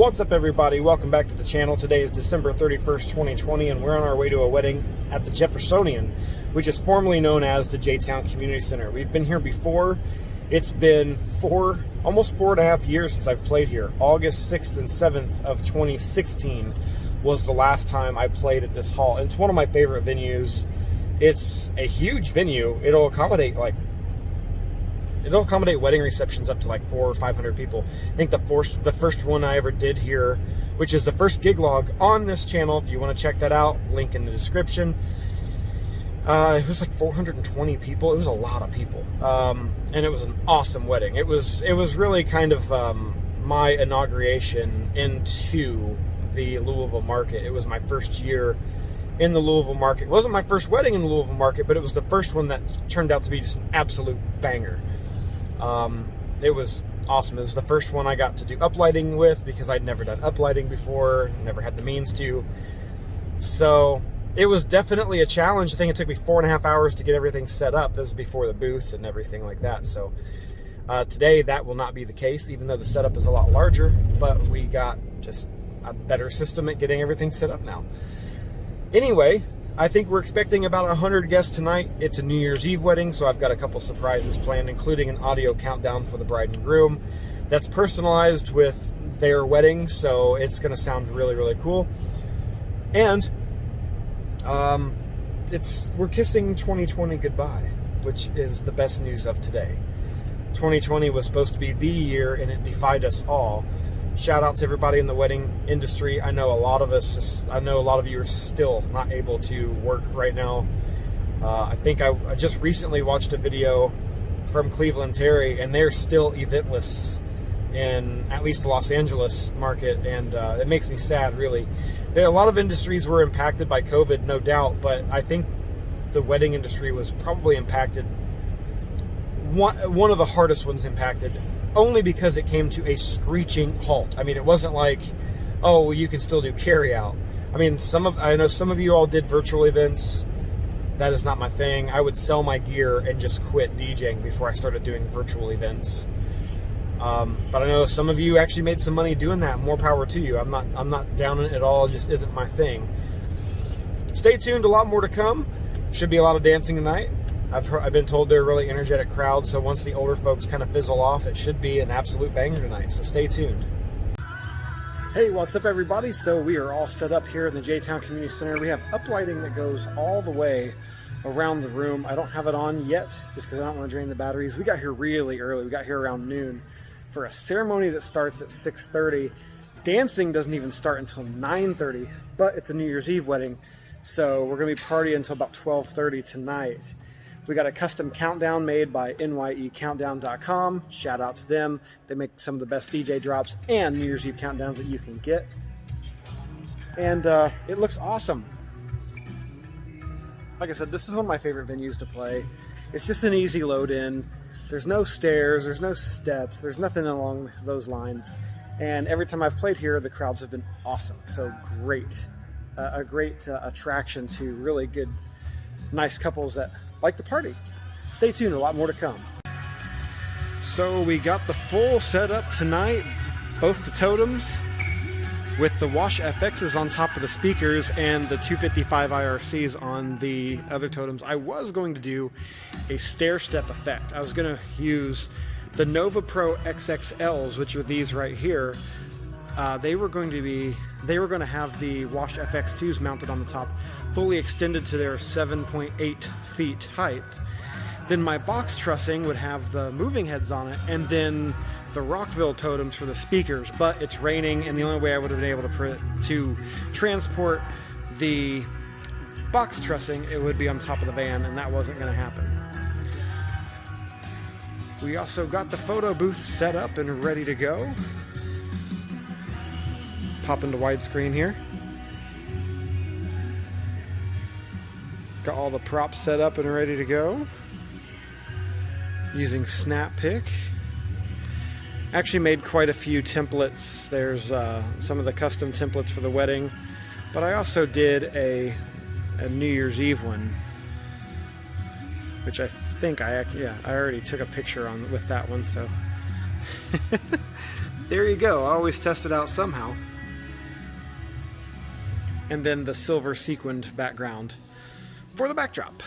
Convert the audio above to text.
What's up, everybody? Welcome back to the channel. Today is December 31st, 2020, and we're on our way to a wedding at the Jeffersonian, which is formerly known as the J-Town Community Center. We've been here before. It's been almost 4.5 years since I've played here. August 6th and 7th of 2016 was the last time I played at this hall. And it's one of my favorite venues. It's a huge venue. It'll accommodate wedding receptions up to like 400 or 500 people. I think the first one I ever did here, which is the first gig log on this channel, if you want to check that out, link in the description. It was like 420 people. It was a lot of people, and it was an awesome wedding. It was really kind of my inauguration into the Louisville market. It was my first year in the Louisville market. It wasn't my first wedding in the Louisville market, but it was the first one that turned out to be just an absolute banger. It was awesome. It was the first one I got to do uplighting with, because I'd never done uplighting before, never had the means to. So it was definitely a challenge. I think it took me 4.5 hours to get everything set up. This is before the booth and everything like that. So today that will not be the case, even though the setup is a lot larger, but we got just a better system at getting everything set up now. Anyway, I think we're expecting about 100 guests tonight. It's a New Year's Eve wedding, so I've got a couple surprises planned, including an audio countdown for the bride and groom that's personalized with their wedding, so it's going to sound really, really cool. And we're kissing 2020 goodbye, which is the best news of today. 2020 was supposed to be the year, and it defied us all. Shout out to everybody in the wedding industry. I know a lot of you are still not able to work right now. I think I just recently watched a video from Cleveland Terry, and they're still eventless in at least the Los Angeles market, and it makes me sad, really. A lot of industries were impacted by COVID, no doubt, but I think the wedding industry was probably impacted, one of the hardest ones impacted, only because it came to a screeching halt. I mean, it wasn't like, oh, well, you can still do carry out. I mean, I know some of you all did virtual events. That is not my thing. I would sell my gear and just quit DJing before I started doing virtual events. But I know some of you actually made some money doing that. More power to you. I'm not down on it at all. It just isn't my thing. Stay tuned. A lot more to come. Should be a lot of dancing tonight. I've been told they're a really energetic crowd, so once the older folks kind of fizzle off, it should be an absolute banger tonight, so stay tuned. Hey, what's up, everybody? So we are all set up here in the J-Town Community Center. We have uplighting that goes all the way around the room. I don't have it on yet, just because I don't want to drain the batteries. We got here really early. We got here around noon for a ceremony that starts at 6:30. Dancing doesn't even start until 9:30, but it's a New Year's Eve wedding, so we're going to be partying until about 12:30 tonight. We got a custom countdown made by nyecountdown.com. Shout out to them. They make some of the best DJ drops and New Year's Eve countdowns that you can get. And it looks awesome. Like I said, this is one of my favorite venues to play. It's just an easy load in. There's no stairs, there's no steps, there's nothing along those lines. And every time I've played here, the crowds have been awesome. So great. A great attraction to really good, nice couples that like the party. Stay tuned, a lot more to come. So we got the full setup tonight, both the totems with the Wash FXs on top of the speakers and the 255 IRCs on the other totems. I was going to do a stair step effect. I was going to use the Nova Pro XXLs, which are these right here. They were going to have the Wash FX2s mounted on the top, fully extended to their 7.8 feet height. Then my box trussing would have the moving heads on it, and then the Rockville totems for the speakers. But it's raining, and the only way I would have been able to transport the box trussing, it would be on top of the van, and that wasn't going to happen. We also got the photo booth set up and ready to go. Pop into widescreen here. Got all the props set up and ready to go. Using Snap Pick. Actually made quite a few templates. There's some of the custom templates for the wedding, but I also did a New Year's Eve one, which I think I already took a picture with that one, so there you go. I always test it out somehow. And then the silver sequined background for the backdrop.